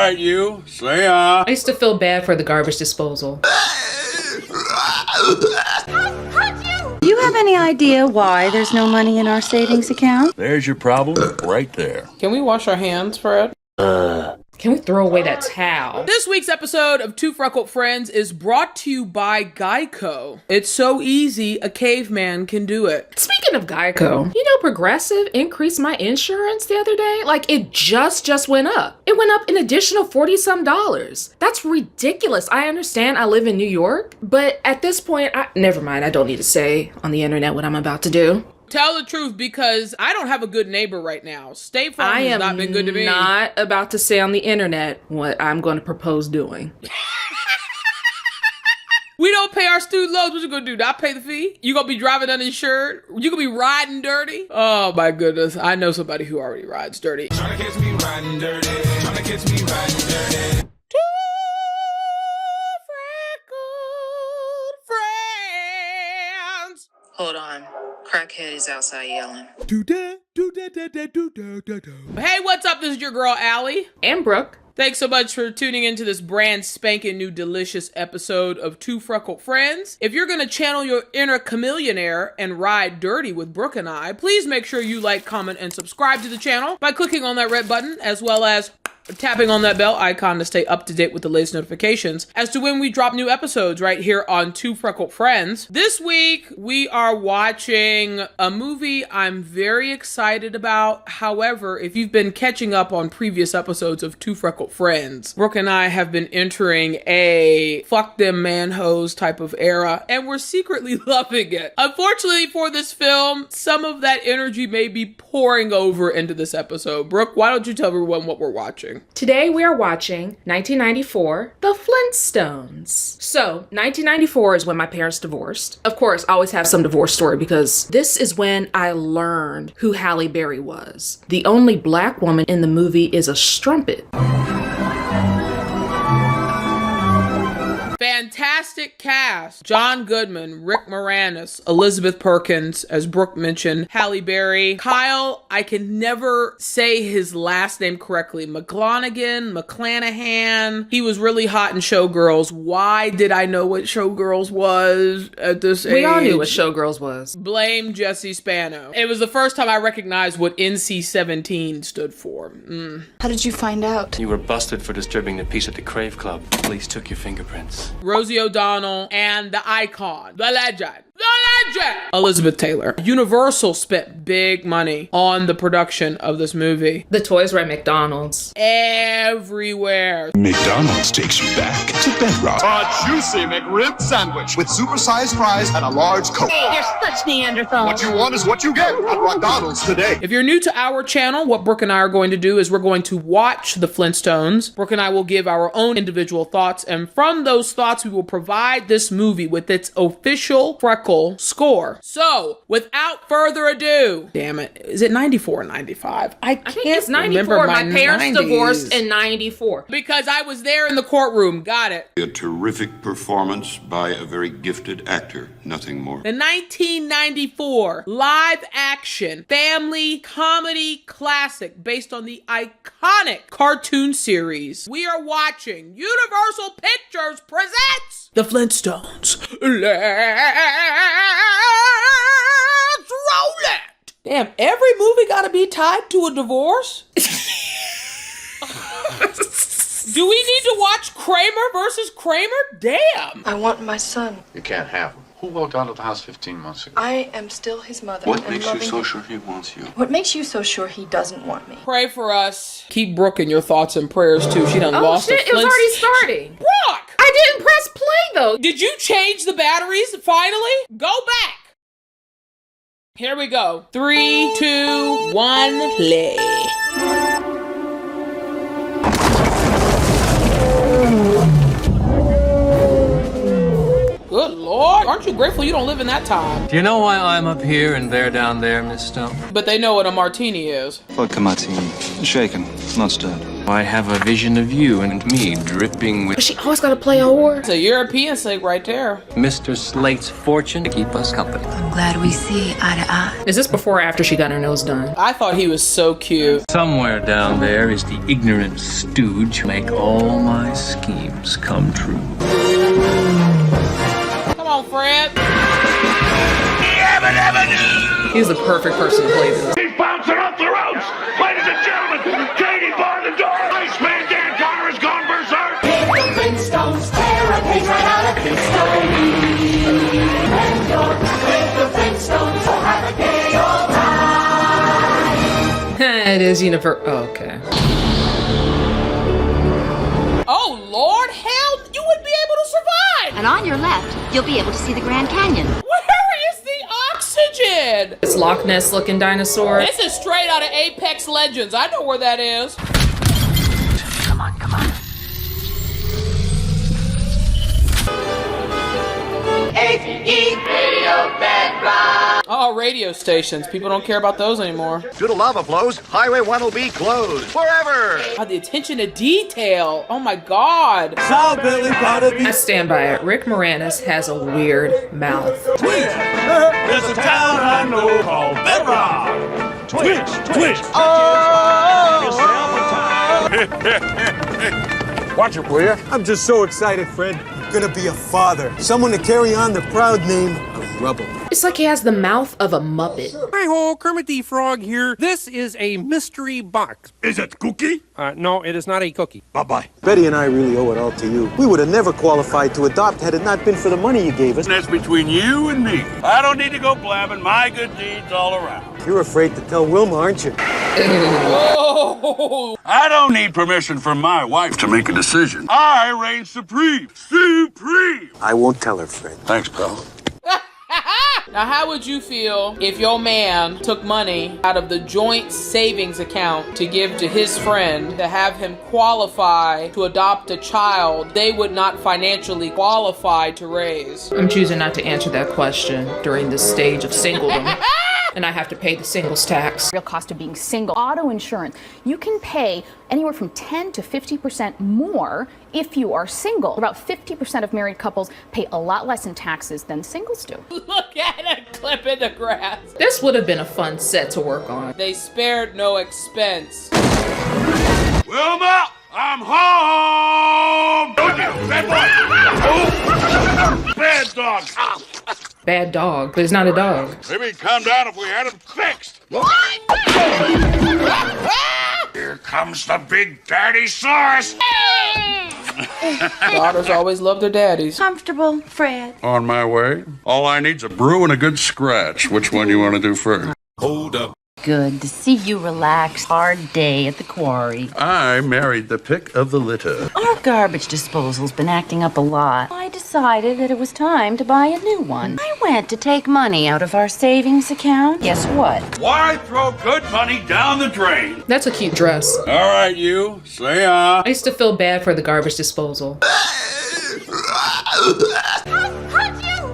right, you. Say I used to feel bad for the garbage disposal. Do you have any idea why there's no money in our savings account? There's your problem right there. Can we wash our hands, Fred? Can we throw away that towel? This week's episode of Two Freckled Friends is brought to you by Geico. It's so easy, a caveman can do it. Speaking of Geico, you know Progressive increased my insurance the other day? Like, it just went up. It went up an additional $40-some. That's ridiculous. I understand I live in New York, but at this point, never mind. I don't need to say on the internet what I'm about to do. Tell the truth, because I don't have a good neighbor right now. State Farm has not been good to me. I am not about to say on the internet what I'm going to propose doing. We don't pay our student loans. What you gonna do? Not pay the fee? You gonna be driving uninsured? You gonna be riding dirty? Oh my goodness. I know somebody who already rides dirty. Tryna catch me riding dirty. Tryna catch me riding dirty. Two freckled friends. Hold on. Crackhead is outside yelling. Hey, what's up? This is your girl, Allie. And Brooke. Thanks so much for tuning into this brand spanking new delicious episode of Two Freckled Friends. If you're going to channel your inner chameleonaire and ride dirty with Brooke and I, please make sure you like, comment, and subscribe to the channel by clicking on that red button, as well as tapping on that bell icon to stay up to date with the latest notifications as to when we drop new episodes right here on Two Freckled Friends. This week, we are watching a movie I'm very excited about. However, if you've been catching up on previous episodes of Two Freckled Friends, Brooke and I have been entering a fuck them man-hoes type of era, and we're secretly loving it. Unfortunately for this film, some of that energy may be pouring over into this episode. Brooke, why don't you tell everyone what we're watching? Today we are watching 1994, The Flintstones. So, 1994 is when my parents divorced. Of course, I always have some divorce story because this is when I learned who Halle Berry was. The only black woman in the movie is a strumpet. Fantastic cast. John Goodman, Rick Moranis, Elizabeth Perkins, as Brooke mentioned, Halle Berry, Kyle, I can never say his last name correctly, McClanahan. He was really hot in Showgirls. Why did I know what Showgirls was at this age? We all knew what Showgirls was. Blame Jesse Spano. It was the first time I recognized what NC-17 stood for. How did you find out? You were busted for disturbing the peace at the Crave Club. Police took your fingerprints. Rosie O'Donnell and the icon, the legend, Elizabeth Taylor. Universal spent big money on the production of this movie. The toys were at McDonald's. Everywhere. McDonald's takes you back to bedrock. A juicy McRib sandwich with supersized fries and a large Coke. You're such Neanderthal. What you want is what you get at McDonald's today. If you're new to our channel, what Brooke and I are going to do is we're going to watch The Flintstones. Brooke and I will give our own individual thoughts, and from those thoughts, we will provide this movie with its official Freckle score. So, without further ado, damn it, is it 94 or 95? I think it's 94. My parents 90s. divorced in 94. Because I was there in the courtroom. Got it. A terrific performance by a very gifted actor, nothing more. The 1994 live action family comedy classic based on the iconic cartoon series. We are watching Universal Pictures presents The Flintstones. Let's roll it! Damn, every movie gotta be tied to a divorce? Do we need to watch Kramer versus Kramer? Damn! I want my son. You can't have him. Who walked out of the house 15 months ago? I am still his mother. What and makes you loving so him. sure he wants you? What makes you so sure he doesn't want me? Pray for us. Keep Brooke in your thoughts and prayers too. She done lost shit, it was already starting. Brooke! I didn't press play though. Did you change the batteries finally? Go back. Here we go. 3, 2, 1, play. Good Lord. Aren't you grateful you don't live in that time? Do you know why I'm up here and they're down there, Miss Stone? But they know what a martini is. Vodka martini. Shaken, not stirred. I have a vision of you and me dripping with But she always gotta play a whore. It's a European sink right there. Mr. Slate's fortune to keep us company. I'm glad we see eye to eye. Is this before or after she got her nose done? I thought he was so cute. Somewhere down there is the ignorant stooge who make all my schemes come true. Come on, Fred. He's the perfect person to play this. He's bouncing off the ropes! Ladies and gentlemen, Katie bar the door! Iceman Dan Connor has gone berserk! The Flintstones tear a page right out of his story. When you're with the Flintstones, you'll have a gay old time. It is universe. Oh, okay. Oh, Lord, hell, you would be able to survive. And on your left, you'll be able to see the Grand Canyon. Where is the oxygen? This Loch Ness looking dinosaur. This is straight out of Apex Legends. I know where that is. Come on, come on. Oh, radio stations. People don't care about those anymore. Due to lava flows, Highway 1 will be closed forever! God, the attention to detail. Oh my God. I stand by it. Rick Moranis has a weird mouth. There's a town I know called Bedrock! Twitch! Watch it, will ya? I'm just so excited, Fred. I'm gonna be a father. Someone to carry on the proud name of Rubble. It's like he has the mouth of a Muppet. Hi-ho, Kermit the Frog here. This is a mystery box. Is it cookie? No, it is not a cookie. Bye-bye. Betty and I really owe it all to you. We would have never qualified to adopt had it not been for the money you gave us. That's between you and me. I don't need to go blabbing my good deeds all around. You're afraid to tell Wilma, aren't you? Oh. I don't need permission from my wife to make a decision. I reign supreme. Supreme! I won't tell her, Fred. Thanks, pal. Now, how would you feel if your man took money out of the joint savings account to give to his friend to have him qualify to adopt a child they would not financially qualify to raise? I'm choosing not to answer that question during this stage of singledom. And I have to pay the singles tax. Real cost of being single. Auto insurance. You can pay anywhere from 10 to 50% more if you are single. About 50% of married couples pay a lot less in taxes than singles do. Look at a clip in the grass. This would have been a fun set to work on. They spared no expense. Wilma, I'm home! Don't you, bad boy! Bad dog! Bad dog, but it's not a dog. Maybe he'd calm down if we had him fixed. Here comes the big daddy source. Daughters always love their daddies. Comfortable, Fred. On my way. All I need's a brew and a good scratch. Which one you want to do first? Hold up. Good to see you relax. Hard day at the quarry. I married the pick of the litter. Our garbage disposal's been acting up a lot. I decided that it was time to buy a new one. I went to take money out of our savings account. Guess what? Why throw good money down the drain? That's a cute dress. All right, you. Say I used to feel bad for the garbage disposal.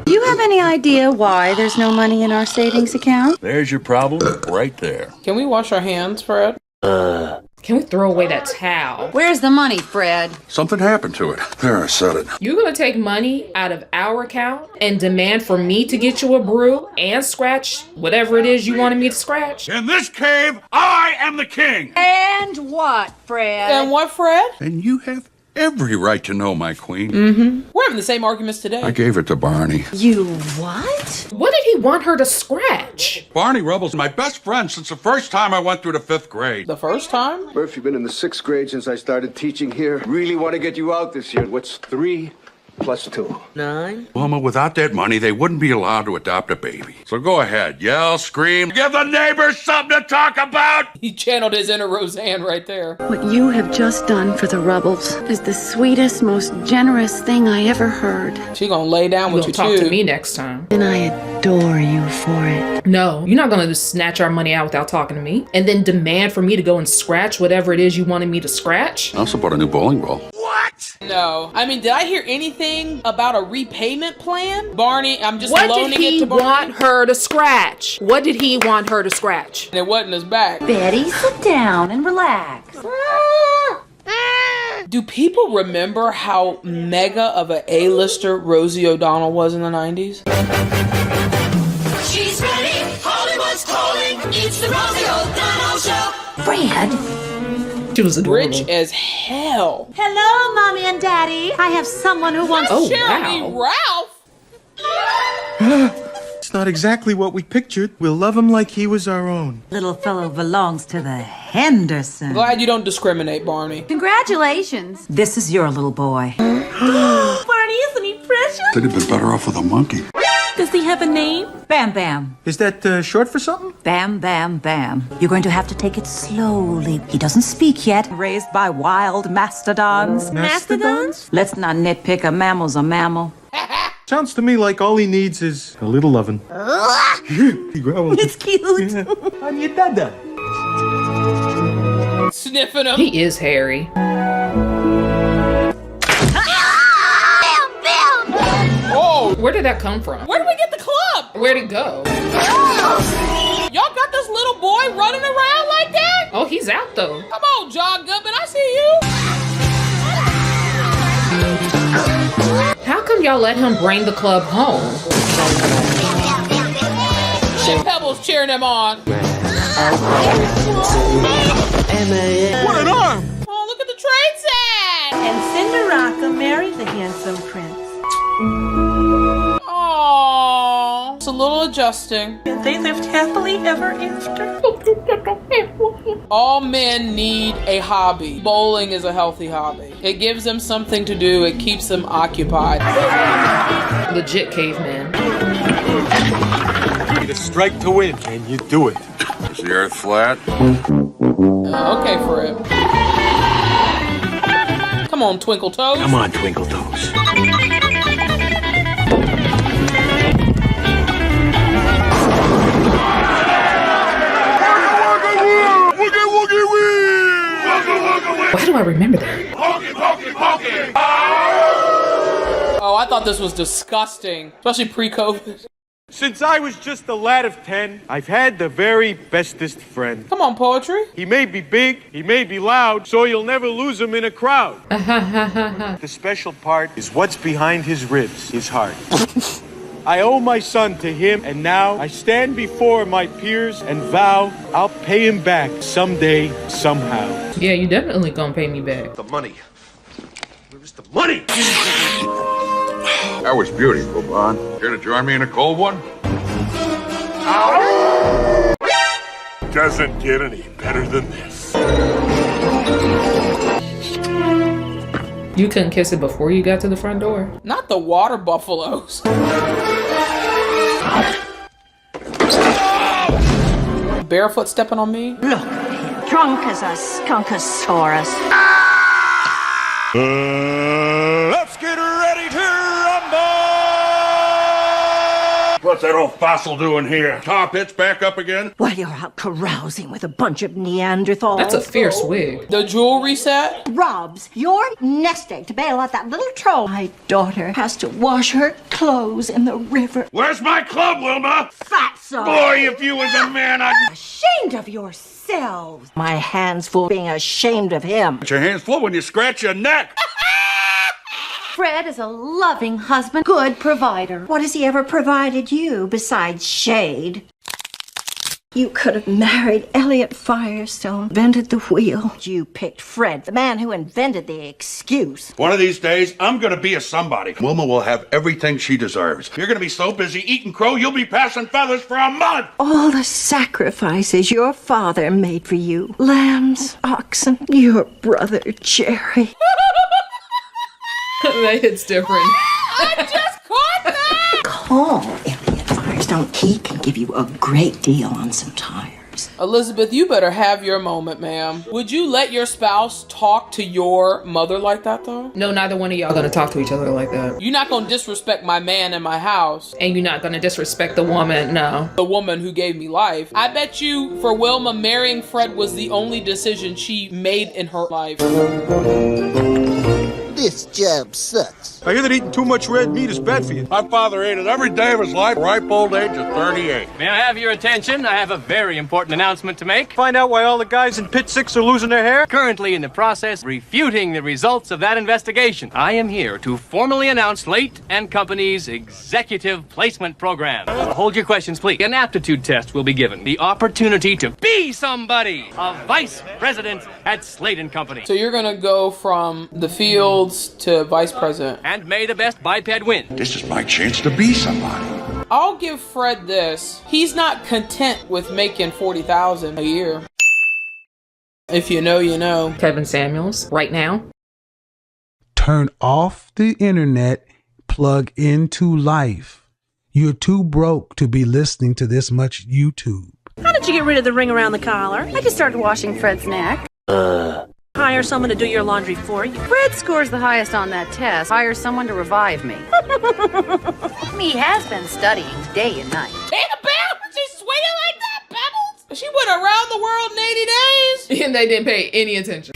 Do you have any idea why there's no money in our savings account? There's your problem right there. Can we wash our hands, Fred? Can we throw away that towel? Where's the money, Fred? Something happened to it. There, I said it. You're gonna take money out of our account and demand for me to get you a brew and scratch whatever it is you wanted me to scratch? In this cave, I am the king. And what, Fred? And what, Fred? And you have every right to know, my queen. We're having the same arguments today. I gave it to Barney. You what? What did he want her to scratch? Barney Rubble's my best friend since the first time I went through the 5th grade. The first time? Murph, you've been in the 6th grade since I started teaching here. Really want to get you out this year. What's 3 plus 2? 9. Wilma, without that money, they wouldn't be allowed to adopt a baby. So go ahead, yell, scream, give the neighbors something to talk about! He channeled his inner Roseanne right there. What you have just done for the Rubbles is the sweetest, most generous thing I ever heard. She gonna lay down with You'll you talk too. to me next time. And I adore you for it. No, you're not gonna just snatch our money out without talking to me and then demand for me to go and scratch whatever it is you wanted me to scratch? I also bought a new bowling ball. What? No. I mean, did I hear anything about a repayment plan? Barney, I'm just What loaning did he it to Barney. want her to scratch? What did he want her to scratch? And it wasn't his back. Betty, sit down and relax. Do people remember how mega of an A-lister Rosie O'Donnell was in the 90s? She's ready, Hollywood's calling. It's the Rosie O'Donnell Show. Fred? She was adorable. Rich as hell. Hello, Mommy and Daddy. I have someone who wants Oh, to wow. Me Ralph. It's not exactly what we pictured. We'll love him like he was our own. Little fellow belongs to the Henderson. Glad you don't discriminate, Barney. Congratulations. This is your little boy. Barney, isn't he precious? They'd have been better off with a monkey. Does he have a name? Bam Bam. Is that short for something? Bam Bam Bam. You're going to have to take it slowly. He doesn't speak yet. Raised by wild mastodons. Mastodons? Let's not nitpick. A mammal's a mammal. Sounds to me like all he needs is a little lovin'. He growled. It's cute. I'm your dada. Sniffing him. He is hairy. Oh, Where did that come from? where did we get the club? Where'd it go? Y'all got this little boy running around like that? Oh, he's out though. Come on, John Goodman, I see you. How come y'all let him bring the club home? Shit Pebbles cheering him on. What an arm! Oh, look at the trade set. And Cinderella married the handsome prince. Aww. It's a little adjusting. They lived happily ever after. All men need a hobby. Bowling is a healthy hobby. It gives them something to do. It keeps them occupied. Legit caveman. You need a strike to win, and you do it. Is the earth flat? Okay, Fred. Come on, Twinkle Toes. Come on, Twinkle Toes. Why do I remember that? Oh, I thought this was disgusting, especially pre-COVID. Since I was just a lad of 10, I've had the very bestest friend. Come on, poetry. He may be big, he may be loud, so you'll never lose him in a crowd. The special part is what's behind his ribs, his heart. I owe my son to him, and now I stand before my peers and vow I'll pay him back someday, somehow. Yeah, you definitely gonna pay me back. The money. Where's the money? That was beautiful, Bon. Care to join me in a cold one? Doesn't get any better than this. You couldn't kiss it before you got to the front door? Not the water buffaloes. Barefoot stepping on me? Look, drunk as a skunkosaurus. Let's get ready to rumble! What's that old fossil doing here? Tar pits back up again? While you're out carousing with a bunch of Neanderthals. That's a fierce wig. The jewelry set? Robs your nest egg to bail out that little troll. My daughter has to wash her clothes in the river. Where's my club, Wilma? Fatso! Boy, if you was a man, I'd... Ashamed of yourselves. My hands full being ashamed of him. Put your hands full when you scratch your neck. Fred is a loving husband, good provider. What has he ever provided you besides shade? You could have married Elliot Firestone, invented the wheel. You picked Fred, the man who invented the excuse. One of these days, I'm gonna be a somebody. Wilma will have everything she deserves. You're gonna be so busy eating crow, you'll be passing feathers for a month. All the sacrifices your father made for you. Lambs, oxen, your brother Jerry. That hits different. I just caught that! Call Elliot Firestone. He can give you a great deal on some tires. Elizabeth, you better have your moment, ma'am. Would you let your spouse talk to your mother like that, though? No, neither one of y'all gonna talk to each other like that. You're not gonna disrespect my man in my house. And you're not gonna disrespect the woman, no. The woman who gave me life. I bet you for Wilma, marrying Fred was the only decision she made in her life. This job sucks. I hear that eating too much red meat is bad for you. My father ate it every day of his life, ripe old age of 38. May I have your attention? I have a very important announcement to make. Find out why all the guys in Pit 6 are losing their hair? Currently in the process refuting the results of that investigation. I am here to formally announce Slate and Company's executive placement program. Hold your questions, please. An aptitude test will be given. The opportunity to be somebody. A vice president at Slate and Company. So you're gonna go from the fields to vice president. And may the best biped win. This is my chance to be somebody. I'll give Fred this. He's not content with making $40,000 a year. If you know, you know. Kevin Samuels, right now. Turn off the internet, plug into life. You're too broke to be listening to this much YouTube. How did you get rid of the ring around the collar? I just started washing Fred's neck. Hire someone to do your laundry for you. Fred scores the highest on that test. Hire someone to revive me. He has been studying day and night. Tina Pebbles, she's swinging like that, Pebbles. She went around the world in 80 days. And they didn't pay any attention.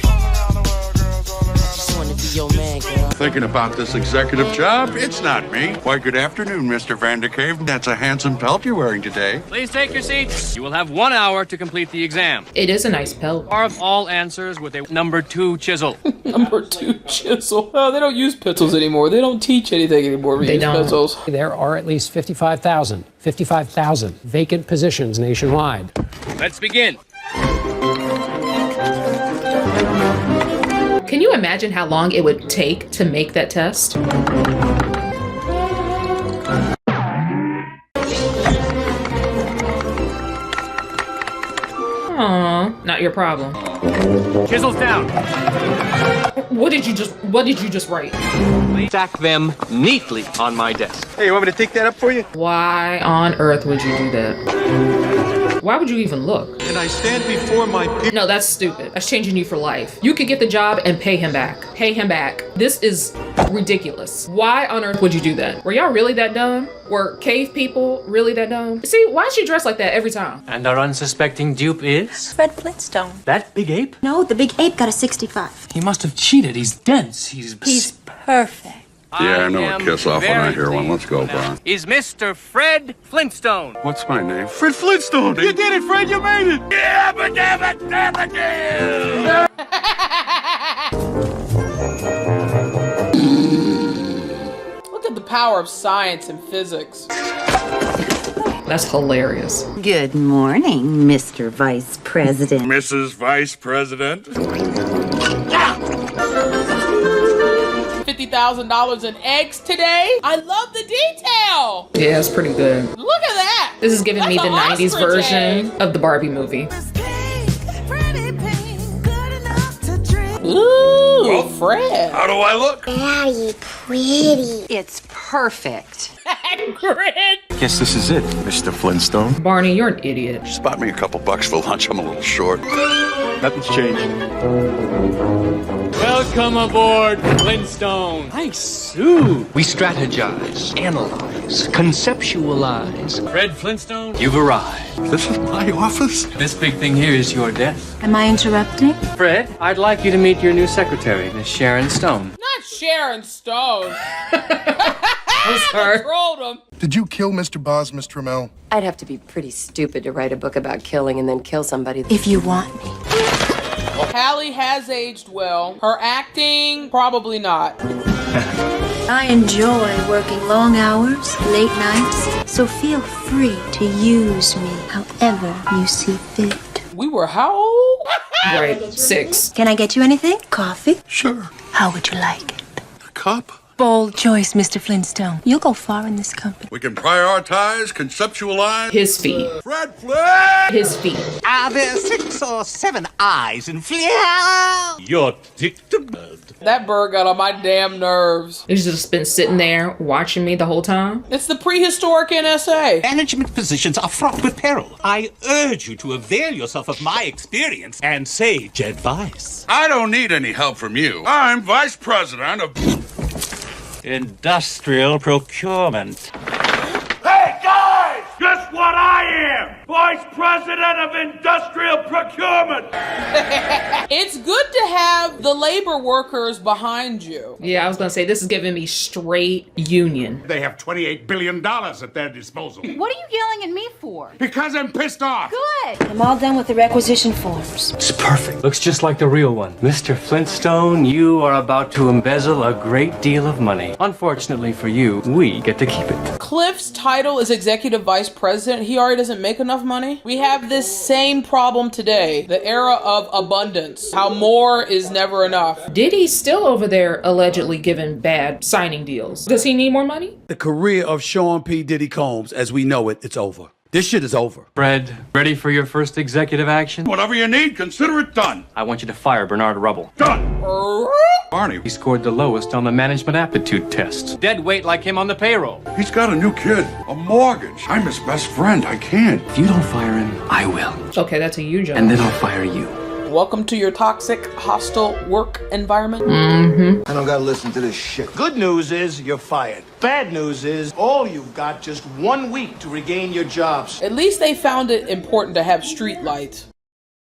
Your man, girl. Thinking about this executive job? It's not me. Why, good afternoon, Mr. Vandercave. That's a handsome pelt you're wearing today. Please take your seats. You will have 1 hour to complete the exam. It is a nice pelt. Mark all answers with a number 2 chisel. Number 2 chisel. Oh, they don't use pencils anymore. They don't teach anything anymore. They don't. Pencils. There are at least 55,000 vacant positions nationwide. Let's begin. Can you imagine how long it would take to make that test? Aww, not your problem. Chisels down. What did you just write? Stack them neatly on my desk. Hey, you want me to take that up for you? Why on earth would you do that? Why would you even look? And I stand before my people. No, that's stupid. That's changing you for life. You could get the job and pay him back. Pay him back. This is ridiculous. Why on earth would you do that? Were y'all really that dumb? Were cave people really that dumb? See, why is she dressed like that every time? And our unsuspecting dupe is? Fred Flintstone. That big ape? No, the big ape got a 65. He must have cheated. He's dense. He's Perfect. Yeah, I know a kiss off when I hear one. Let's go, Brian. Is Mr. Fred Flintstone. What's my name? Fred Flintstone! You did it, Fred! You made it! Yeah, but damn it! Look at the power of science and physics. That's hilarious. Good morning, Mr. Vice President. Mrs. Vice President. $50,000 in eggs today. I love the detail. Yeah, it's pretty good. Look at that. This is giving me the 90s ostrich version of the Barbie movie. Ooh, Fred. How do I look? Daddy, pretty. It's perfect. Grid. Guess this is it, Mr. Flintstone. Barney, you're an idiot. Spot me a couple bucks for lunch. I'm a little short. Nothing's changed. Welcome aboard, Flintstone. Nice suit. We strategize, analyze, conceptualize. Fred Flintstone, you've arrived. This is my office? This big thing here is your desk. Am I interrupting? Fred, I'd like you to meet your new secretary, Miss Sharon Stone. Not Sharon Stone. I'm sorry. Trolled him. Did you kill Mr. Boz, Miss Trammell? I'd have to be pretty stupid to write a book about killing and then kill somebody. If you want me. Hallie has aged well. Her acting, probably not. I enjoy working long hours, late nights, so feel free to use me however you see fit. We were how old? Right, 6. Can I get you anything? Coffee? Sure. How would you like it? A cup? Bold choice, Mr. Flintstone. You'll go far in this company. We can prioritize, conceptualize. His feet. Fred Flint! His feet. Are there 6 or 7 eyes in Flint? You're dick to bird. That bird got on my damn nerves. He's just been sitting there watching me the whole time. It's the prehistoric NSA. Management positions are fraught with peril. I urge you to avail yourself of my experience and sage advice. I don't need any help from you. I'm vice president of Industrial procurement. Hey, guys! Guess what I am? Vice President of Industrial Procurement. It's good to have the labor workers behind you. Yeah, I was gonna say, this is giving me straight union. They have $28 billion at their disposal. What are you yelling at me for? Because I'm pissed off. Good. I'm all done with the requisition forms. It's perfect. Looks just like the real one. Mr. Flintstone, you are about to embezzle a great deal of money. Unfortunately for you, we get to keep it. Cliff's title is Executive Vice President. He already doesn't make enough money. We have this same problem today. The era of abundance. How more is never enough. Diddy's still over there allegedly giving bad signing deals. Does he need more money? The career of Sean P. Diddy Combs, as we know it, it's over. This shit is over. Fred, ready for your first executive action? Whatever you need, consider it done. I want you to fire Bernard Rubble. Done. Barney. He scored the lowest on the management aptitude tests. Dead weight like him on the payroll. He's got a new kid, a mortgage. I'm his best friend. I can't. If you don't fire him, I will. Okay, that's a you job. And then I'll fire you. Welcome to your toxic, hostile work environment. I don't gotta listen to this shit. Good news is you're fired. Bad news is all you've got just 1 week to regain your jobs. At least they found it important to have street lights.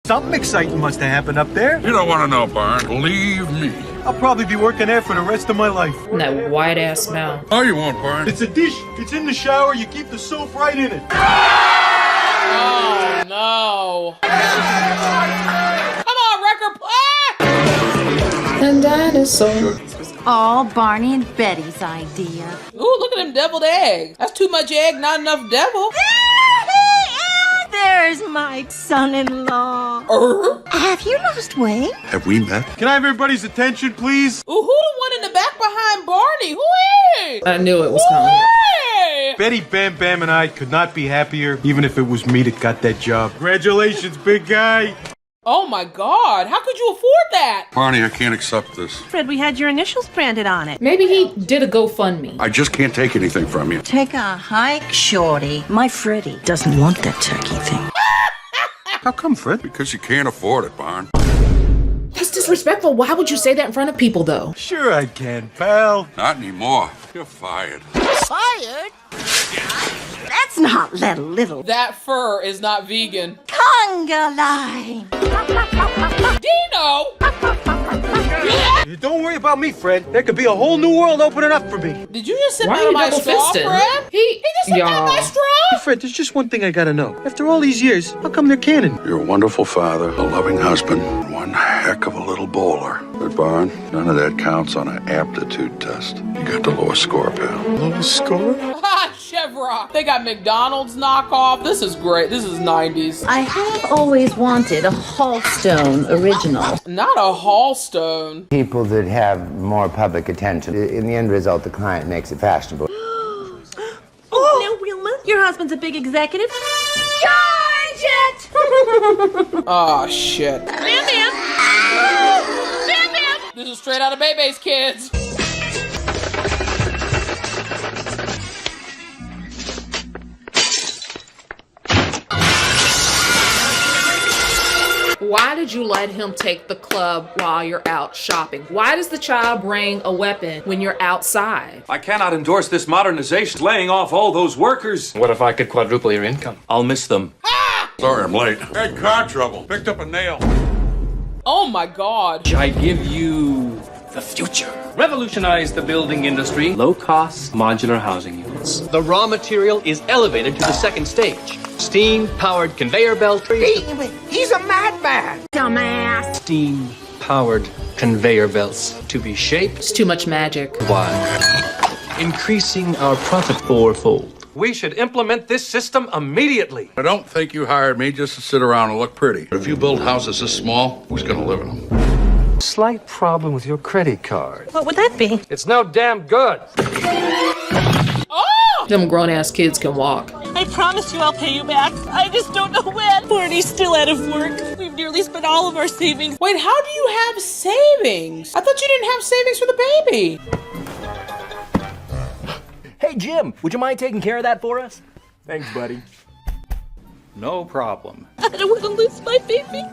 Something exciting must have happened up there. You don't want to know, Barn. Believe me. I'll probably be working there for the rest of my life. And that white ass mouth. Oh, you won't, Barn. It's a dish. It's in the shower. You keep the soap right in it. Oh, no. Come on, record play! And dinosaur. This was all Barney and Betty's idea. Ooh, look at them deviled eggs. That's too much egg, not enough devil. There's my son-in-law. Have you lost weight? Have we met? Can I have everybody's attention, please? Ooh, who the one in the back behind Barney? Who is? I knew it was coming. Hey! Betty Bam Bam and I could not be happier, even if it was me that got that job. Congratulations, big guy. Oh my God, how could you afford that? Barney, I can't accept this. Fred, we had your initials branded on it. Maybe he did a GoFundMe. I just can't take anything from you. Take a hike, Shorty. My Freddie doesn't want that turkey thing. How come, Fred? Because you can't afford it, Barn. That's disrespectful. Why would you say that in front of people, though? Sure I can, pal. Not anymore. You're fired. Fired? That's not little. That fur is not vegan. Conga line. Dino! Don't worry about me, Fred. There could be a whole new world opening up for me. Did you just sip Why out are of you my straw, double-fisting? Fred? He just sipped out of my straw? Hey, Fred, there's just one thing I gotta know. After all these years, how come they're canon? You're a wonderful father, a loving husband, and one heck of a little bowler. But, Barn, none of that counts on an aptitude test. You got the lowest score, pal. Lowest score? Ha! Chevrolet. They got McDonald's knockoff. This is great. This is 90s. I have always wanted a Hallstone original. Not a Hallstone. People that have more public attention, in the end result, the client makes it fashionable. Oh, now, Wilma, your husband's a big executive. Charge it! Oh, shit. Bam Bam! Bam Bam! This is straight out of Bebe's Kids. Why did you let him take the club while you're out shopping? Why does the child bring a weapon when you're outside? I cannot endorse this modernization, laying off all those workers. What if I could quadruple your income? I'll miss them. Sorry, I'm late. Had car trouble. Picked up a nail. Oh my God. I give you the future. Revolutionize the building industry. Low-cost modular housing units. The raw material is elevated to the second stage. Steam-powered conveyor belt. He's a madman. Dumbass. Steam-powered conveyor belts to be shaped. It's too much magic. Why? Increasing our profit fourfold. We should implement this system immediately. I don't think you hired me just to sit around and look pretty. But if you build houses this small, who's gonna live in them? Slight problem with your credit card. What would that be? It's no damn good. Them grown-ass kids can walk. I promise you I'll pay you back. I just don't know when. Barney's still out of work. We've nearly spent all of our savings. Wait, how do you have savings? I thought you didn't have savings for the baby. Hey, Jim, would you mind taking care of that for us? Thanks, buddy. No problem. I don't want to lose my baby.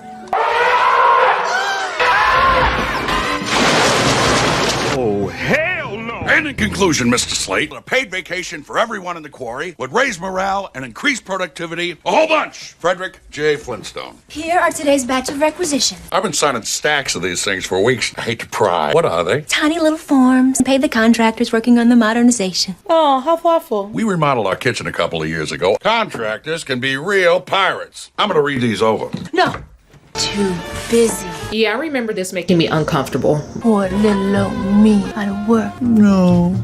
Oh, hell no! And in conclusion, Mr. Slate, a paid vacation for everyone in the quarry would raise morale and increase productivity a whole bunch. Frederick J. Flintstone. Here are today's batch of requisitions. I've been signing stacks of these things for weeks. I hate to pry. What are they? Tiny little forms. Pay the contractors working on the modernization. Oh, how thoughtful. We remodeled our kitchen a couple of years ago. Contractors can be real pirates. I'm going to read these over. No. Too busy. Yeah, I remember this making me uncomfortable. Poor little old me out of work. No.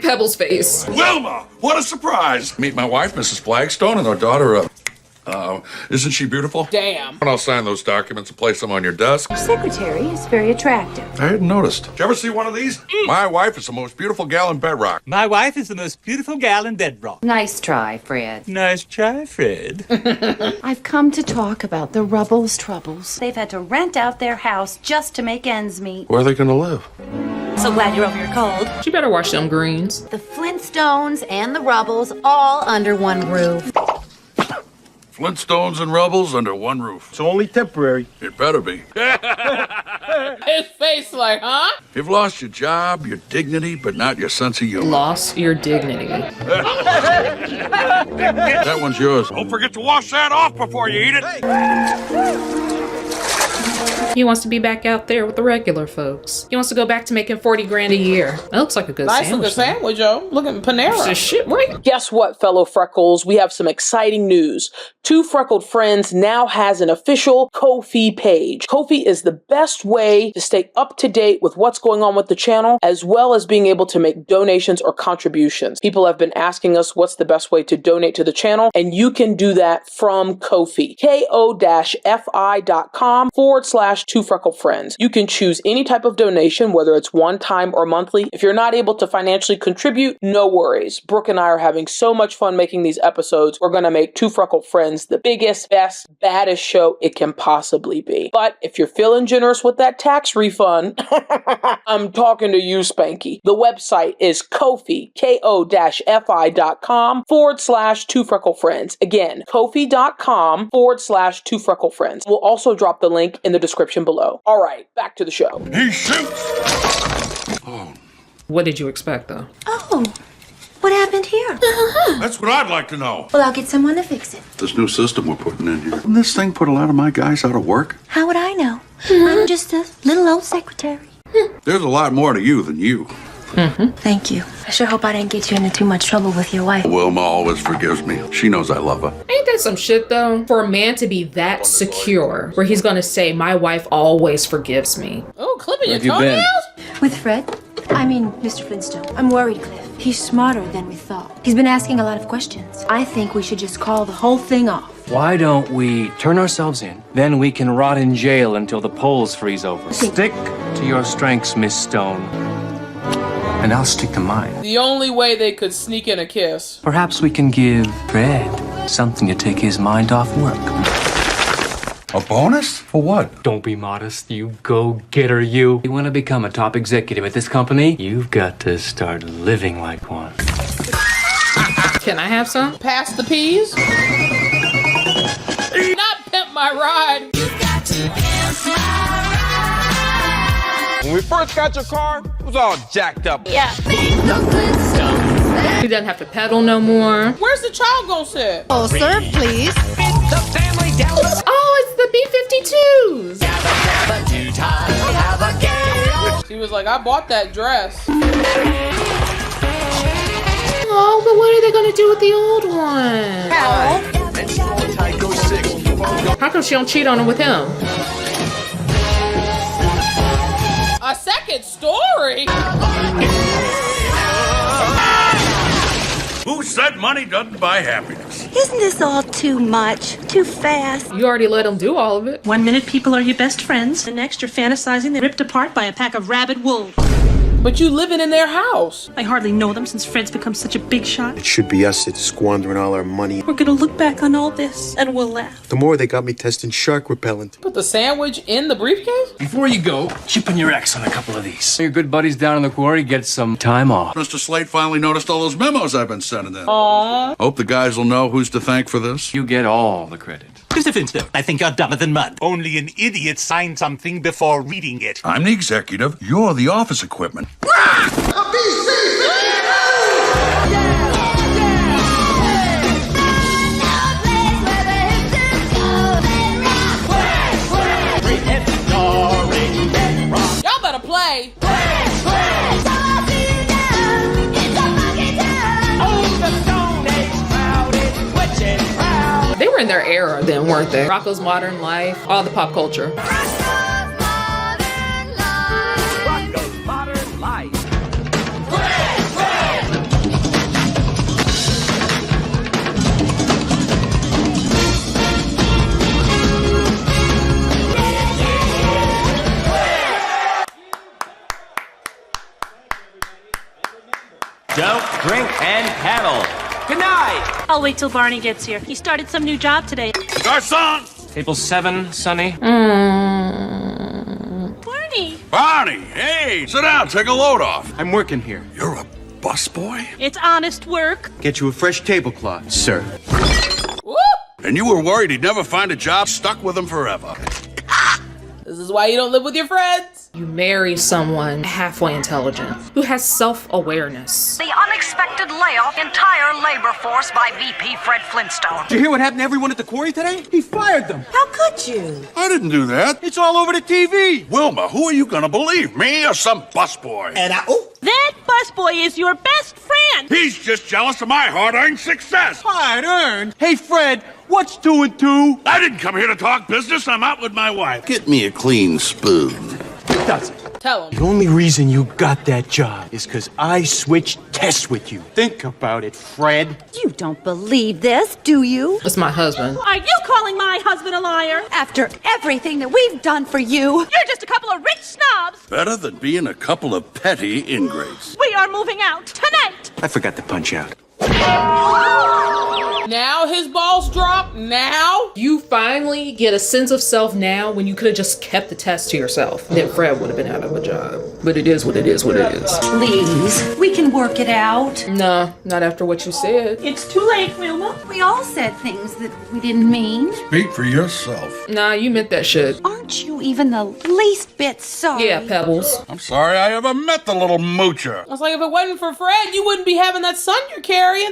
Pebble's face. WILMA! What a surprise! Meet my wife, Mrs. Flagstone, and our daughter, isn't she beautiful? Damn. And I'll sign those documents and place them on your desk. Your secretary is very attractive. I hadn't noticed. Did you ever see one of these? My wife is the most beautiful gal in bedrock. My wife is the most beautiful gal in bedrock. Nice try, Fred. Nice try, Fred. I've come to talk about the Rubble's troubles. They've had to rent out their house just to make ends meet. Where are they going to live? So glad you're over your cold. She better wash them greens. The Flintstones and the Rubbles all under one roof. Flintstones and Rubbles under one roof. It's only temporary. It better be. His face like, huh? You've lost your job, your dignity, but not your sense of humor. Lost your dignity. That one's yours. Don't forget to wash that off before you eat it. He wants to be back out there with the regular folks. He wants to go back to making 40 grand a year. That looks like a good Nice sandwich. looking sandwich, yo. Look at Panera. It's just shit, right? Guess what, fellow Freckles? We have some exciting news. Two Freckled Friends now has an official Ko-fi page. Ko-fi is the best way to stay up to date with what's going on with the channel, as well as being able to make donations or contributions. People have been asking us what's the best way to donate to the channel, and you can do that from Ko-fi. ko-fi.com/Two Freckled Friends. You can choose any type of donation, whether it's one time or monthly. If you're not able to financially contribute, no worries. Brooke and I are having so much fun making these episodes. We're going to make Two Freckled Friends the biggest, best, baddest show it can possibly be. But if you're feeling generous with that tax refund, I'm talking to you, Spanky. The website is Ko-fi, ko-fi.com/Two Freckled Friends. Again, ko-fi.com/Two Freckled Friends. We'll also drop the link in the description below. All right, back to the show. He shoots! Oh. What did you expect, though? Oh, what happened here? That's what I'd like to know. Well, I'll get someone to fix it. This new system we're putting in here. Doesn't this thing put a lot of my guys out of work? How would I know? I'm just a little old secretary. There's a lot more to you than you. Thank you. I sure hope I didn't get you into too much trouble with your wife. Wilma always forgives me. She knows I love her. Ain't that some shit, though? For a man to be that secure, where he's gonna say, my wife always forgives me. Oh, clipping your Where have you been? toenails? With Fred? I mean, Mr. Flintstone. I'm worried, Cliff. He's smarter than we thought. He's been asking a lot of questions. I think we should just call the whole thing off. Why don't we turn ourselves in? Then we can rot in jail until the polls freeze over. Stick to your strengths, Miss Stone. And I'll stick to mine. The only way they could sneak in a kiss. Perhaps we can give Fred something to take his mind off work. A bonus? For what? Don't be modest, you go-getter, you. You want to become a top executive at this company? You've got to start living like one. Can I have some? Pass the peas? Not pimp my ride. You got to pimp my ride. When we first got your car, it was all jacked up. Yeah. He doesn't have to pedal no more. Where's the child gonna sit? Oh, serve, please. The family Dallas. Oh, it's the B-52s. She was like, I bought that dress. Oh, but what are they gonna do with the old one? How come she don't cheat on him with him? A second story? Who said money doesn't buy happiness? Isn't this all too much? Too fast? You already let him do all of it. 1 minute people are your best friends, the next you're fantasizing they're ripped apart by a pack of rabid wolves. But you living in their house. I hardly know them since Fred's become such a big shot. It should be us that's squandering all our money. We're gonna look back on all this and we'll laugh. The more they got me testing shark repellent. Put the sandwich in the briefcase? Before you go, chip in your ex on a couple of these. Your good buddies down in the quarry get some time off. Mr. Slate finally noticed all those memos I've been sending in. Aww. Hope the guys will know who's to thank for this. You get all the credit. Mr. Flintstone, I think you're dumber than mud. Only an idiot signs something before reading it. I'm the executive. You're the office equipment. Y'all better play. They were in their era then, weren't they? Rocco's Modern Life, all the pop culture. Rocco's Modern Life. Don't drink and paddle. Good night. I'll wait till Barney gets here. He started some new job today. Garçon! Table 7, Sonny. Barney! Barney, hey, sit down, take a load off. I'm working here. You're a busboy? It's honest work. Get you a fresh tablecloth, sir. Woo! And you were worried he'd never find a job, stuck with him forever. This is why you don't live with your friends. You marry someone halfway intelligent, who has self-awareness. The unexpected layoff entire labor force by VP Fred Flintstone. Did you hear what happened to everyone at the quarry today? He fired them. How could you? I didn't do that. It's all over the TV. Wilma, who are you gonna believe, me or some busboy? And That busboy is your best friend. He's just jealous of my hard-earned success. hard-earned. Hey, Fred, what's 2 and 2? I didn't come here to talk business. I'm out with my wife. Get me a clean spoon. Doesn't. Tell him. The only reason you got that job is because I switched tests with you. Think about it, Fred. You don't believe this, do you? It's my husband. Are you calling my husband a liar? After everything that we've done for you. You're just a couple of rich snobs. Better than being a couple of petty ingrates. We are moving out tonight. I forgot to punch out. Now his balls drop. Now You finally get a sense of self now when you could have just kept the test to yourself. Then Fred would have been out of a job. But it is what it is what it is. Please, we can work it out. No, not after what you said. It's too late, Wilma. We all said things that we didn't mean. Speak for yourself. Nah, you meant that shit. Aren't you even the least bit sorry? Yeah, Pebbles. I'm sorry I ever met the little moocher. I was like, if it wasn't for Fred, you wouldn't be having that son you're carrying.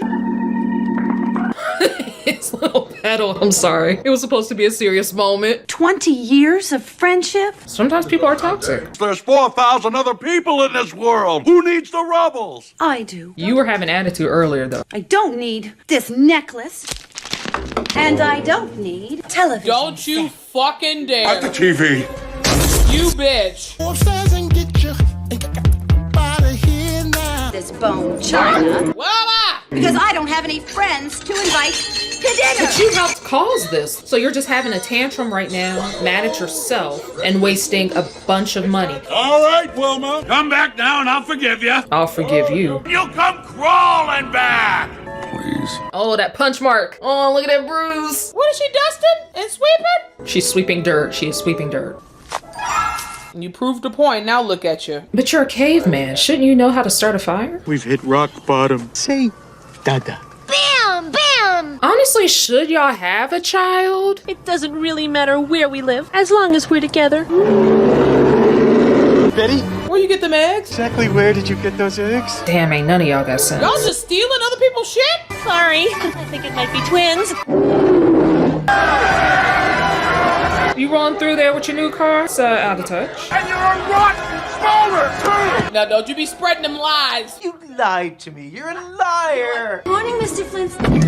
His little pedal. I'm sorry. It was supposed to be a serious moment. 20 years of friendship? Sometimes people are toxic. There's 4,000 other people in this world. Who needs the rubbles? I do. You were having attitude earlier, though. I don't need this necklace. And I don't need television. Don't you fucking dare. At the TV. You bitch. This bone china. Wilma! Because I don't have any friends to invite to dinner. But you helped cause this. So you're just having a tantrum right now, mad at yourself, and wasting a bunch of money. All right, Wilma. Come back now and I'll forgive you. I'll forgive you. You'll come crawling back. Please. Oh, that punch mark. Oh, look at that bruise. What is she dusting and sweeping? She's sweeping dirt. She is sweeping dirt. You proved a point. Now look at you. But you're a caveman. Shouldn't you know how to start a fire? We've hit rock bottom. Say, Dada. Bam! Bam! Honestly, should y'all have a child? It doesn't really matter where we live, as long as we're together. Betty? Where you get them eggs? Exactly where did you get those eggs? Damn, ain't none of y'all got sense. Y'all just stealing other people's shit? Sorry. I think it might be twins. You rolling through there with your new car? It's out of touch. And you're a rotten smoker, too! Now don't you be spreading them lies. You lied to me. You're a liar. Morning, Mr. Flintstone.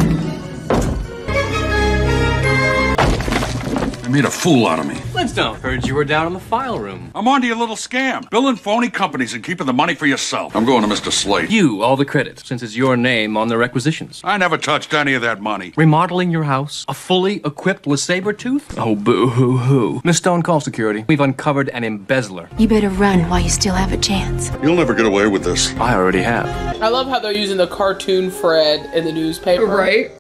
You made a fool out of me. Flintstone, heard you were down in the file room. I'm onto your little scam. Billing phony companies and keeping the money for yourself. I'm going to Mr. Slate. You, all the credit, since it's your name on the requisitions. I never touched any of that money. Remodeling your house? A fully equipped LeSabre-Tooth? Oh, boo-hoo-hoo. Miss Stone, call security. We've uncovered an embezzler. You better run while you still have a chance. You'll never get away with this. I already have. I love how they're using the cartoon Fred in the newspaper. Right?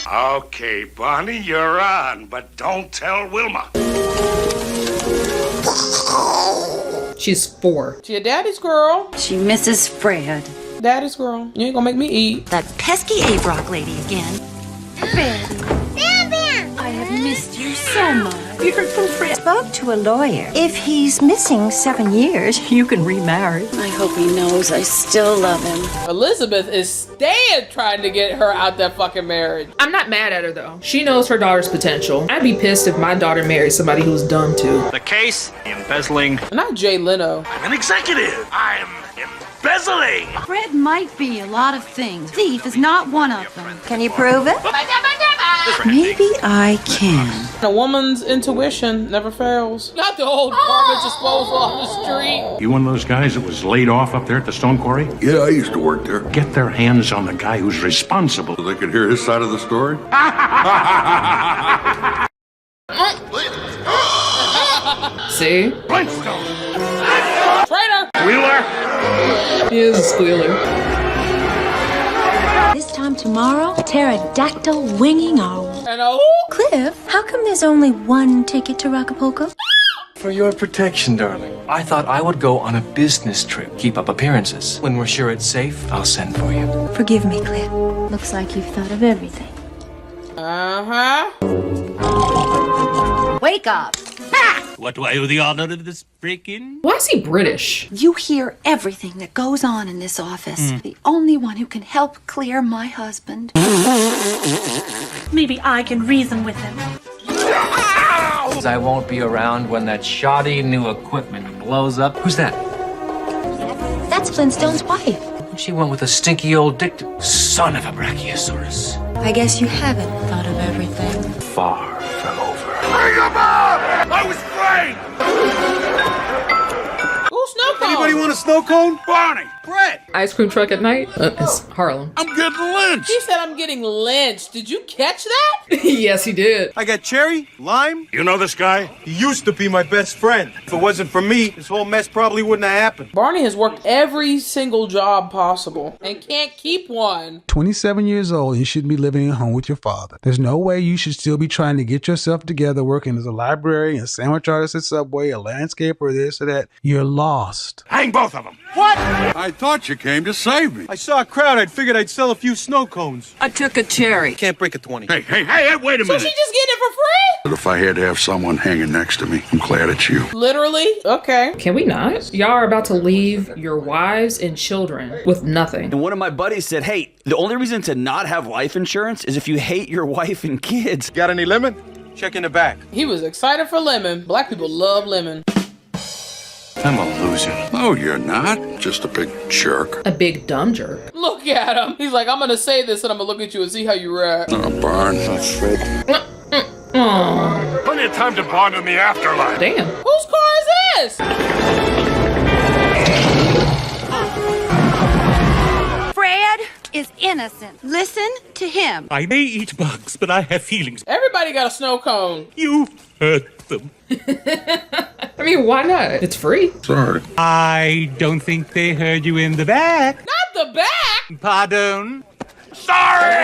Okay, Bonnie, you're on, but don't tell Wilma. She's 4. She a daddy's girl. She misses Fred. Daddy's girl. You ain't gonna make me eat. That pesky A-Brock lady again. Betty. Bam, Bam! I I've missed you so much. You heard from Fred. Spoke to a lawyer. If he's missing 7 years, you can remarry. I hope he knows I still love him. Elizabeth is staying trying to get her out that fucking marriage. I'm not mad at her though. She knows her daughter's potential. I'd be pissed if my daughter married somebody who's dumb too. The case, embezzling. Not Jay Leno. I'm an executive. I'm embezzling. Fred might be a lot of things. Thief is not one of them. Can you prove it? Maybe I can. A woman's intuition never fails. Not the old garbage disposal on the street. You one of those guys that was laid off up there at the stone quarry? Yeah, I used to work there. Get their hands on the guy who's responsible. So they could hear his side of the story? See? Flintstones. Traitor. Wheeler. He is a squealer. This time tomorrow, pterodactyl winging owl. And a Cliff, how come there's only one ticket to Acapulco? For your protection, darling. I thought I would go on a business trip. Keep up appearances. When we're sure it's safe, I'll send for you. Forgive me, Cliff. Looks like you've thought of everything. Wake up! What do I owe the honor of this break-in? Why is he British? You hear everything that goes on in this office. The only one who can help clear my husband. Maybe I can reason with him. I won't be around when that shoddy new equipment blows up. Who's that? That's Flintstone's wife. She went with a stinky old dick. Son of a brachiosaurus. I guess you haven't thought of everything. Far from over. Bring him up! I was framed! Ooh, snow cone. Anybody want a snow cone? Barney! Brett! Ice cream truck at night? It's Harlem. I'm getting lynched! He said I'm getting lynched. Did you catch that? Yes, he did. I got cherry, lime. You know this guy? He used to be my best friend. If it wasn't for me, this whole mess probably wouldn't have happened. Barney has worked every single job possible and can't keep one. 27 years old, you shouldn't be living at home with your father. There's no way you should still be trying to get yourself together, working as a librarian, a sandwich artist at Subway, a landscaper, this or that. You're lost. Hang both of them! What? I thought you came to save me. I saw a crowd. I figured I'd sell a few snow cones. I took a cherry. Can't break a 20. Hey, Wait a So minute! she just getting it for free? But if I had to have someone hanging next to me, I'm glad it's you. Literally? Okay. Can we not? Y'all are about to leave your wives and children with nothing. And one of my buddies said, hey, the only reason to not have life insurance is if you hate your wife and kids. Got any lemon? Check in the back. He was excited for lemon. Black people love lemon. I'm a loser. No, you're not. Just a big jerk. A big dumb jerk. Look at him. He's like, I'm gonna say this and I'm gonna look at you and see how you react. Oh, Barn. Plenty of time to bond in the afterlife. Damn. Whose car is this? Fred is innocent. Listen to him. I may eat bugs, but I have feelings. Everybody got a snow cone. You hurt them. I mean, why not? It's free. Sorry. I don't think they heard you in the back. Not the back. Pardon? Sorry!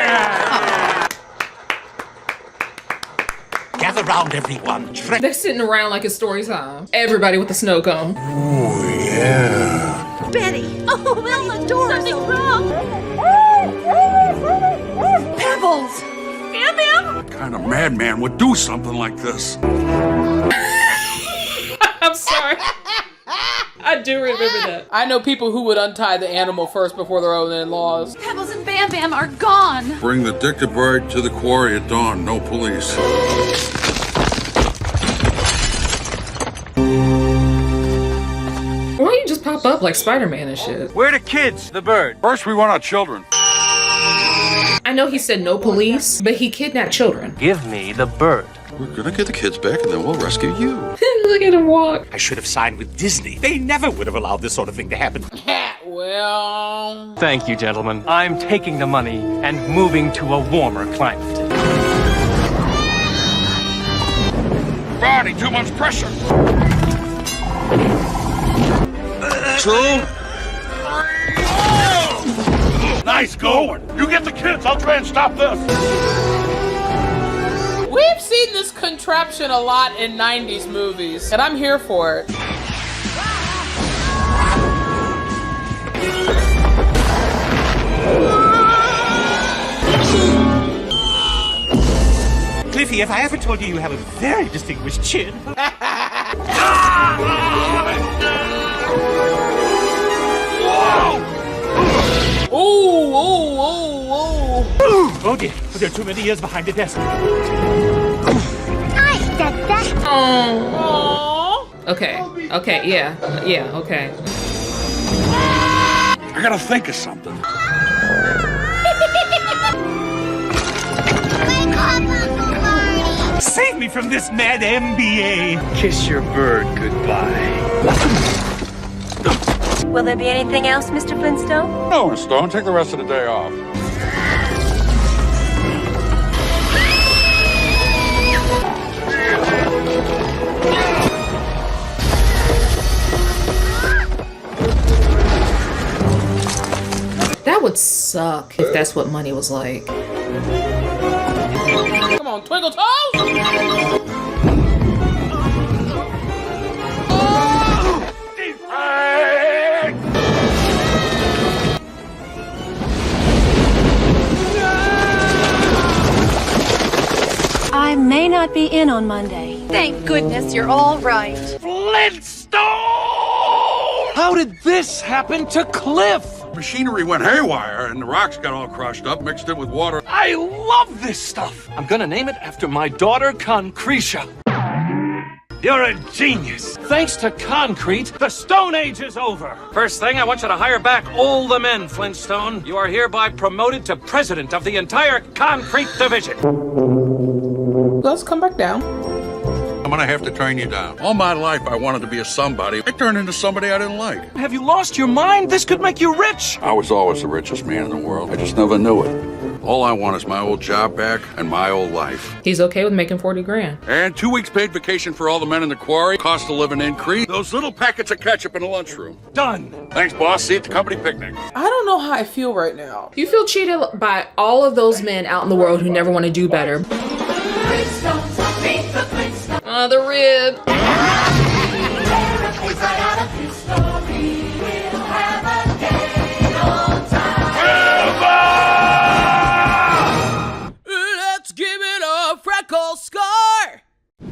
Gather round, everyone. They're sitting around like it's story time. Everybody with a snow cone. Oh, yeah. Betty! Oh, Wilma, something's wrong! Pebbles! Bam, bam! What kind of madman would do something like this? I'm sorry. I do remember that. I know people who would untie the animal first before their own in-laws. Pebbles and Bam Bam are gone. Bring the Dictabird to the quarry at dawn. No police. Why don't you just pop up like Spider-Man and shit? Where are the kids? The bird. First, we want our children. I know he said no police, but he kidnapped children. Give me the bird. We're gonna get the kids back and then we'll rescue you. Look at him walk. I should have signed with Disney. They never would have allowed this sort of thing to happen. Well... Thank you, gentlemen. I'm taking the money and moving to a warmer climate. Barney, too much pressure! 2. Nice going! You get the kids, I'll try and stop this! We've seen this contraption a lot in 90s movies, and I'm here for it. Cliffy, if I ever told you you have a very distinguished chin. Oh dear, there are too many years behind the desk. Okay, yeah, okay. I gotta think of something. Save me from this mad MBA. Kiss your bird goodbye. Will there be anything else, Mr. Flintstone? No, Stone, take the rest of the day off. That would suck if that's what money was like. Come on, Twinkle Toes! I may not be in on Monday. Thank goodness you're all right. Flintstone! How did this happen to Cliff? Machinery went haywire and the rocks got all crushed up, mixed in with water. I love this stuff. I'm gonna name it after my daughter, Concretia. You're a genius. Thanks to concrete, the Stone Age is over. First thing, I want you to hire back all the men, Flintstone. You are hereby promoted to president of the entire concrete division. Let's come back down. I'm gonna have to train you down. All my life, I wanted to be a somebody. I turned into somebody I didn't like. Have you lost your mind? This could make you rich. I was always the richest man in the world. I just never knew it. All I want is my old job back and my old life. He's okay with making 40 grand. And 2 weeks paid vacation for all the men in the quarry. Cost of living increase. Those little packets of ketchup in the lunchroom. Done. Thanks, boss. See you at the company picnic. I don't know how I feel right now. You feel cheated by all of those men out in the world who never want to do better. The rib. Let's give it a freckle scar.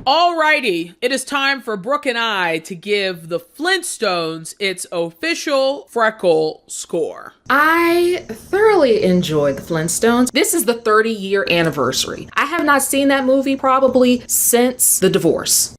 Alrighty, it is time for Brooke and I to give the Flintstones its official freckle score. I thoroughly enjoyed the Flintstones. This is the 30-year anniversary. I have not seen that movie probably since the divorce.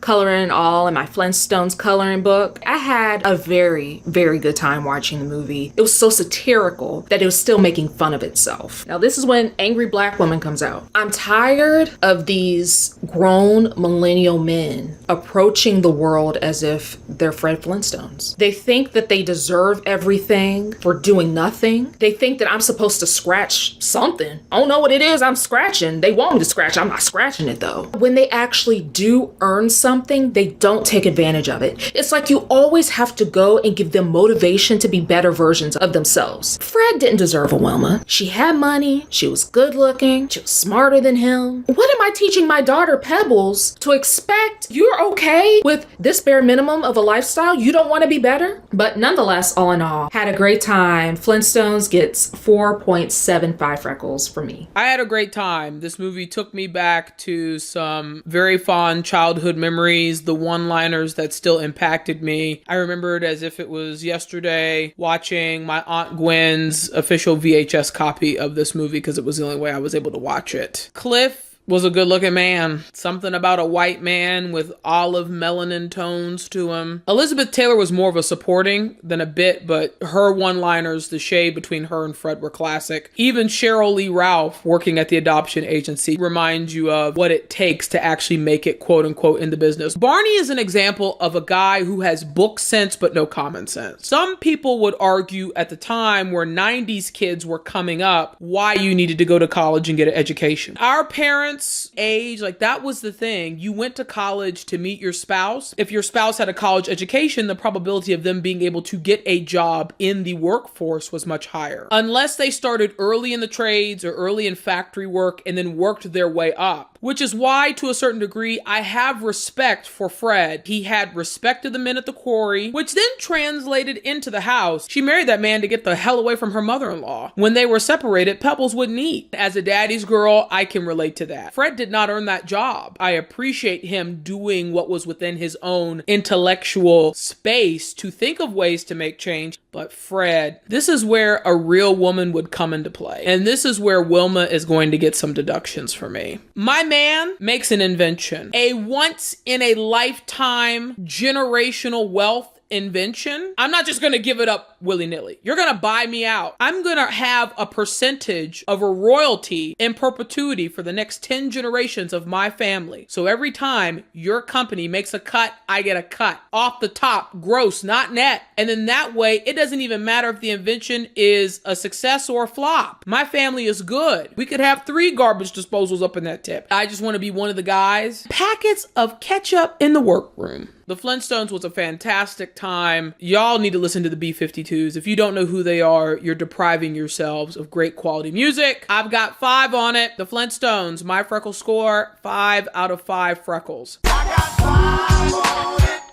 Coloring all in my Flintstones coloring book. I had a very, very good time watching the movie. It was so satirical that it was still making fun of itself. Now, this is when Angry Black Woman comes out. I'm tired of these grown millennial men approaching the world as if they're Fred Flintstones. They think that they deserve everything for doing nothing. They think that I'm supposed to scratch something. I don't know what it is I'm scratching. They want me to scratch. I'm not scratching it though. When they actually do earn something, they don't take advantage of it. It's like you always have to go and give them motivation to be better versions of themselves. Fred didn't deserve a Wilma. She had money, she was good looking, she was smarter than him. What am I teaching my daughter Pebbles to expect? You're okay with this bare minimum of a lifestyle? You don't want to be better? But nonetheless, all in all, had a great time. Flintstones gets 4.75 freckles for me. I had a great time. This movie took me back to some very fond childhood memories, the one-liners that still impacted me. I remember it as if it was yesterday, watching my Aunt Gwen's official VHS copy of this movie because it was the only way I was able to watch it. Cliff was a good-looking man. Something about a white man with olive melanin tones to him. Elizabeth Taylor was more of a supporting than a bit, but her one-liners, the shade between her and Fred, were classic. Even Cheryl Lee Ralph, working at the adoption agency, reminds you of what it takes to actually make it, quote-unquote, in the business. Barney is an example of a guy who has book sense but no common sense. Some people would argue at the time where 90s kids were coming up why you needed to go to college and get an education. Our parents age, like that was the thing. You went to college to meet your spouse. If your spouse had a college education, the probability of them being able to get a job in the workforce was much higher. Unless they started early in the trades or early in factory work and then worked their way up. Which is why, to a certain degree, I have respect for Fred. He had respect of the men at the quarry, which then translated into the house. She married that man to get the hell away from her mother-in-law. When they were separated, Pebbles wouldn't eat. As a daddy's girl, I can relate to that. that. Fred did not earn that job. I appreciate him doing what was within his own intellectual space to think of ways to make change. But Fred, this is where a real woman would come into play. And this is where Wilma is going to get some deductions for me. My man makes an invention, a once in a lifetime generational wealth invention. I'm not just going to give it up willy-nilly. You're going to buy me out. I'm going to have a percentage of a royalty in perpetuity for the next 10 generations of my family. So every time your company makes a cut, I get a cut off the top, gross, not net. And then that way, it doesn't even matter if the invention is a success or a flop. My family is good. We could have 3 garbage disposals up in that tip. I just want to be one of the guys. Packets of ketchup in the workroom. The Flintstones was a fantastic time. Y'all need to listen to the B-52s. If you don't know who they are, you're depriving yourselves of great quality music. I've got 5 on it. The Flintstones, my Freckle score, 5 out of 5 Freckles.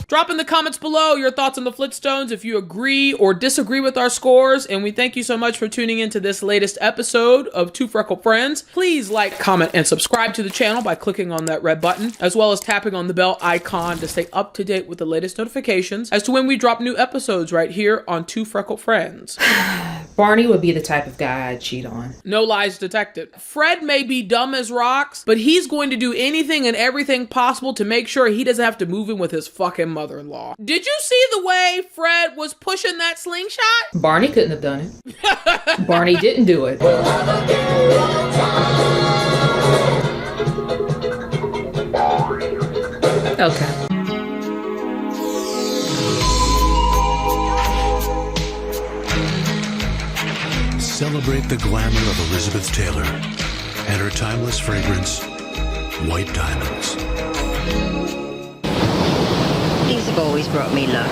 Drop in the comments below your thoughts on the Flintstones if you agree or disagree with our scores. And we thank you so much for tuning into this latest episode of Two Freckled Friends. Please like, comment, and subscribe to the channel by clicking on that red button, as well as tapping on the bell icon to stay up to date with the latest notifications as to when we drop new episodes right here on Two Freckled Friends. Barney would be the type of guy I'd cheat on. No lies detected. Fred may be dumb as rocks, but he's going to do anything and everything possible to make sure he doesn't have to move in with his fucking mother-in-law. Did you see the way Fred was pushing that slingshot? Barney couldn't have done it. Barney didn't do it. Okay. Celebrate the glamour of Elizabeth Taylor and her timeless fragrance, White Diamonds. These have always brought me luck.